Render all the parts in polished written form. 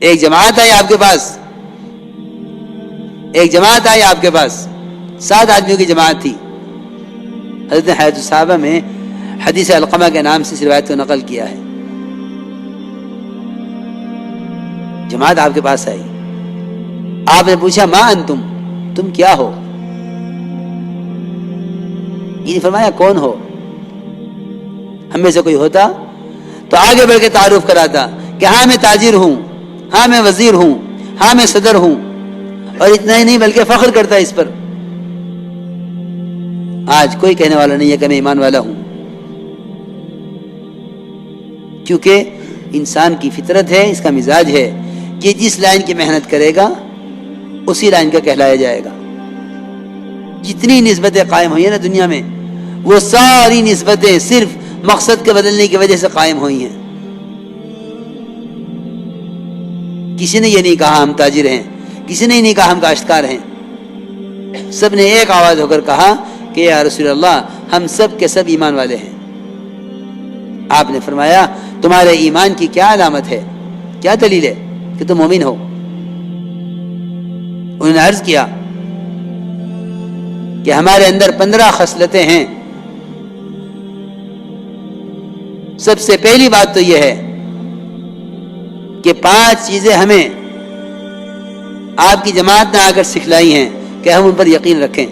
ایک جماعت آئی آپ کے پاس، ایک جماعت آئی آپ کے پاس، 7 آدمیوں کی جماعت تھی. حضرت حیات الصحابہ میں حدیث علقمہ کے نام سے اس روایت کو نقل کیا ہے. جماعت آپ کے پاس آئی، آپ نے پوچھا ما انتم، تم کیا ہو؟ یہ فرمایا کون ہو؟ ہم میں سے کوئی ہوتا تو آگے بڑھ کے تعارف کراتا کہ ہاں میں تاجر ہوں، ہاں میں وزیر ہوں، ہاں میں صدر ہوں، اور اتنا ہی نہیں بلکہ فخر کرتا اس پر. آج کوئی کہنے والا نہیں ہے کہ میں ایمان والا ہوں، کیونکہ انسان کی فطرت ہے، اس کا مزاج ہے کہ جس لائن کی محنت کرے گا اسی لائن کا کہلایا جائے گا. جتنی نسبتیں قائم ہوئی ہیں نا دنیا میں، وہ ساری نسبتیں صرف مقصد کے بدلنے کی وجہ سے قائم ہوئی ہیں. کسی نے یہ نہیں کہا ہم تاجر ہیں، کسی نے یہ نہیں کہا ہم کاشتکار ہیں. سب نے ایک آواز ہو کر کہا کہ یا رسول اللہ ہم سب کے سب ایمان والے ہیں. آپ نے فرمایا تمہارے ایمان کی کیا علامت ہے، کیا دلیل ہے کہ تم مومن ہو؟ انہوں نے عرض کیا کہ ہمارے اندر 15 خصلتیں ہیں. سب سے پہلی بات تو یہ ہے کہ 5 چیزیں ہمیں آپ کی جماعت نے آ کر سکھلائی ہیں کہ ہم ان پر یقین رکھیں،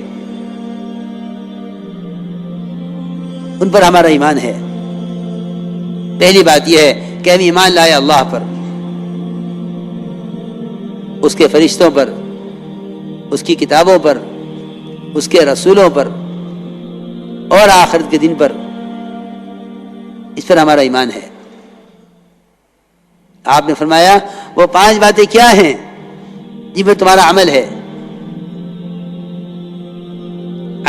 ان پر ہمارا ایمان ہے. پہلی بات یہ ہے کہ ہم ایمان لائے اللہ پر، اس کے فرشتوں پر، اس کی کتابوں پر، اس کے رسولوں پر اور آخرت کے دن پر. اس پر ہمارا ایمان ہے. آپ نے فرمایا وہ 5 باتیں کیا ہیں جن پر تمہارا عمل ہے؟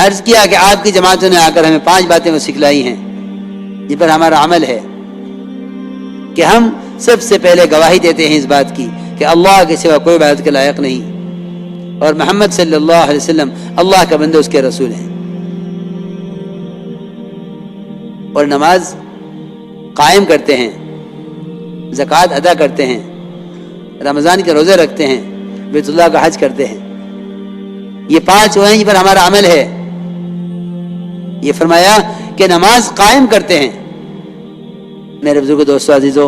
عرض کیا کہ آپ کی جماعتوں نے آ کر ہمیں 5 باتیں وہ سکھلائی ہیں جن پر ہمارا عمل ہے کہ ہم سب سے پہلے گواہی دیتے ہیں اس بات کی کہ اللہ کے سوا کوئی عبادت کے لائق نہیں اور محمد صلی اللہ علیہ وسلم اللہ کا بندہ، اس کے رسول ہیں. اور نماز قائم کرتے ہیں، زکوٰۃ ادا کرتے ہیں، رمضان کے روزے رکھتے ہیں، بیت اللہ کا حج کرتے ہیں. یہ 5 وہ ہیں جن پر ہمارا عمل ہے. یہ فرمایا کہ نماز قائم کرتے ہیں. میرے بزرگ دوستو عزیزو،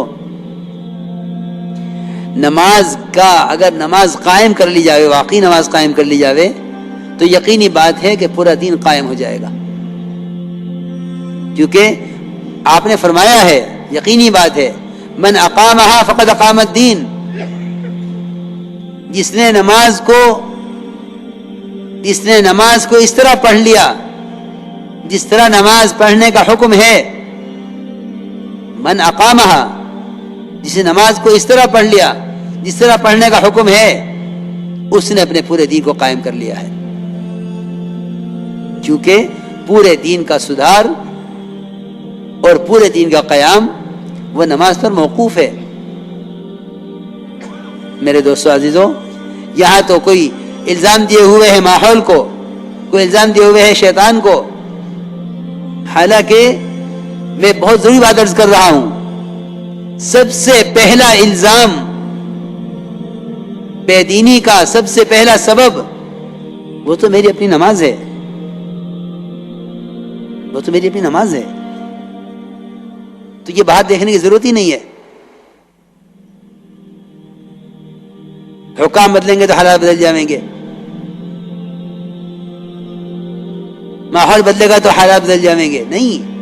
نماز کا اگر نماز قائم کر لی جاوے، واقعی نماز قائم کر لی جاوے، تو یقینی بات ہے کہ پورا دین قائم ہو جائے گا. کیونکہ آپ نے فرمایا ہے، یقینی بات ہے، من اقامہا فقد اقام الدین. جس نے نماز کو اس طرح پڑھ لیا جس طرح نماز پڑھنے کا حکم ہے، من اقامہا، جس نے نماز کو اس طرح پڑھ لیا جس طرح پڑھنے کا حکم ہے، اس نے اپنے پورے دین کو قائم کر لیا ہے. کیونکہ پورے دین کا سدھار اور پورے دین کا قیام وہ نماز پر موقوف ہے. میرے دوستو عزیزو، یہاں تو کوئی الزام دیے ہوئے ہے ماحول کو، کوئی الزام دیے ہوئے ہے شیطان کو. حالانکہ میں بہت ضروری بات عرض کر رہا ہوں، سب سے پہلا الزام بے دینی کا، سب سے پہلا سبب وہ تو میری اپنی نماز ہے، وہ تو میری اپنی نماز ہے. تو یہ بات دیکھنے کی ضرورت ہی نہیں ہے. حکام بدلیں گے تو حالات بدل جائیں گے، ماحول بدلے گا تو حالات بدل جائیں گے. نہیں،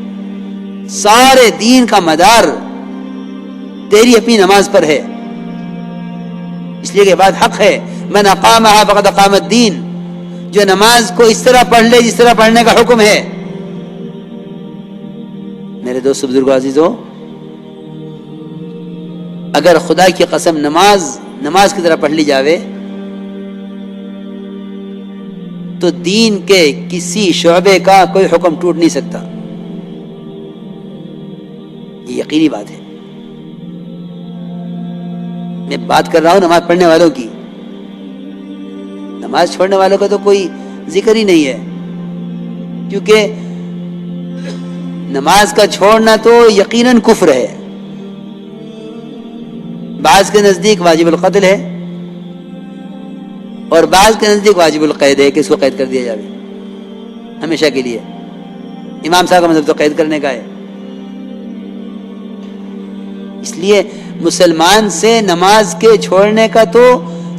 سارے دین کا مدار تیری اپنی نماز پر ہے. اس لیے کہ بات حق ہے، من اقامہا فقد اقام الدین. جو نماز کو اس طرح پڑھ لے جس طرح پڑھنے کا حکم ہے. میرے دوستو بزرگو عزیزو، اگر خدا کی قسم نماز کی طرح پڑھ لی جاوے تو دین کے کسی شعبے کا کوئی حکم ٹوٹ نہیں سکتا. یہ یقینی بات ہے. میں بات کر رہا ہوں نماز پڑھنے والوں کی، نماز چھوڑنے والوں کا تو کوئی ذکر ہی نہیں ہے. کیونکہ نماز کا چھوڑنا تو یقیناً کفر ہے. بعض کے نزدیک واجب القتل ہے اور بعض کے نزدیک واجب القید ہے کہ اس کو قید کر دیا جائے ہمیشہ کے لیے. امام صاحب کا مطلب تو قید کرنے کا ہے. اس لیے مسلمان سے نماز کے چھوڑنے کا تو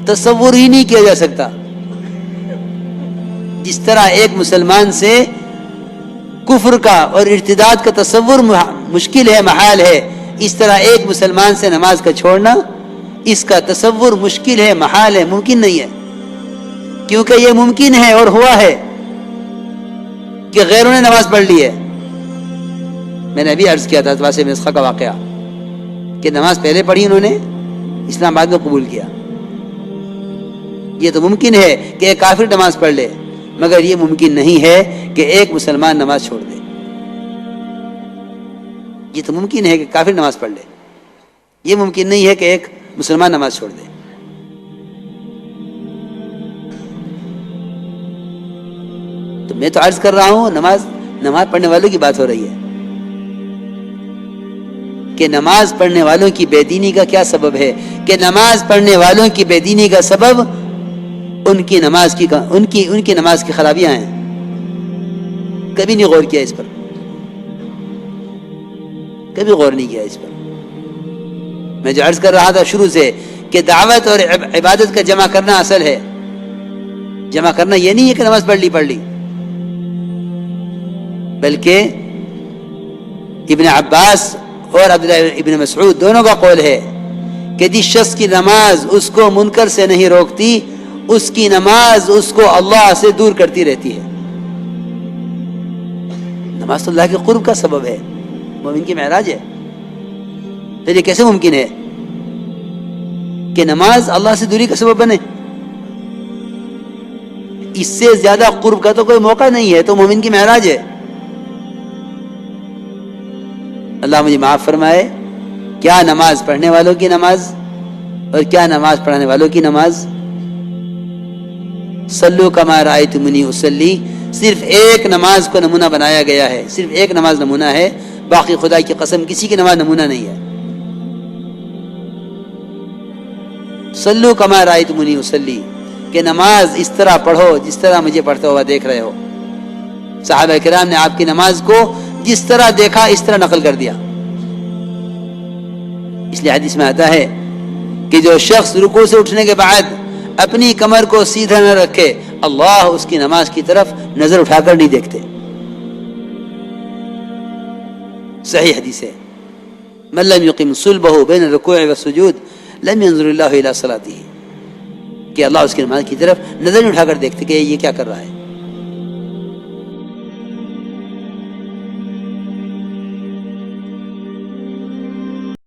تصور ہی نہیں کیا جا سکتا. جس طرح ایک مسلمان سے کفر کا اور ارتداد کا تصور مشکل ہے، محال ہے، اس طرح ایک مسلمان سے نماز کا چھوڑنا اس کا تصور مشکل ہے، محال ہے، ممکن نہیں ہے. کیونکہ یہ ممکن ہے اور ہوا ہے کہ غیروں نے نماز پڑھ لی ہے. میں نے ابھی عرض کیا تھا واسع بن اسحاق کا واقعہ کہ نماز پہلے پڑھی انہوں نے، اسلام بعد میں قبول کیا. یہ تو ممکن ہے کہ ایک کافر نماز پڑھ لے، مگر یہ ممکن نہیں ہے کہ ایک مسلمان نماز چھوڑ دے. یہ تو ممکن ہے کہ کافر نماز پڑھ لے، یہ ممکن نہیں ہے کہ ایک مسلمان نماز چھوڑ دے. تو میں تو عرض کر رہا ہوں نماز پڑھنے والوں کی بات ہو رہی ہے کہ نماز پڑھنے والوں کی بے دینی کا کیا سبب ہے، کہ نماز پڑھنے والوں کی بے دینی کا سبب ان کی نماز کی خرابیاں ہیں. کبھی نہیں غور کیا اس پر، کبھی غور نہیں کیا اس پر. میں جو عرض کر رہا تھا شروع سے کہ دعوت اور عبادت کا جمع کرنا اصل ہے. جمع کرنا یہ نہیں ہے کہ نماز پڑھ لی، بلکہ ابن عباس اور عبداللہ ابن مسعود دونوں کا قول ہے کہ جس شخص کی نماز اس کو منکر سے نہیں روکتی، اس کی نماز اس کو اللہ سے دور کرتی رہتی ہے. نماز تو اللہ کے قرب کا سبب ہے، مومن کی معراج ہے. پھر یہ کیسے ممکن ہے کہ نماز اللہ سے دوری کا سبب بنے؟ اس سے زیادہ قرب کا تو کوئی موقع نہیں ہے، تو مومن کی معراج ہے. اللہ مجھے معاف فرمائے. کیا نماز پڑھنے والوں کی نماز اور کیا نماز پڑھانے والوں کی نماز. صلو کما رأیتمونی اصلی، صرف ایک نماز کو نمونہ بنایا گیا ہے، صرف ایک نماز نمونہ ہے، باقی خدا کی قسم کسی کی نماز نمونہ نہیں ہے. صلو کما رأیتمونی اصلی، کہ نماز اس طرح پڑھو جس طرح مجھے پڑھتا ہوا دیکھ رہے ہو. صحابہ کرام نے آپ کی نماز کو جس طرح دیکھا اس طرح نقل کر دیا. اس لیے حدیث میں آتا ہے کہ جو شخص رکوع سے اٹھنے کے بعد اپنی کمر کو سیدھا نہ رکھے، اللہ اس کی نماز کی طرف نظر اٹھا کر نہیں دیکھتے. صحیح حدیث ہے. من لم يقم صلبه بين الركوع والسجود لم ينظر الله الى صلاته، کہ اللہ اس کی نماز کی طرف نظر نہیں اٹھا کر دیکھتے کہ یہ کیا کر رہا ہے.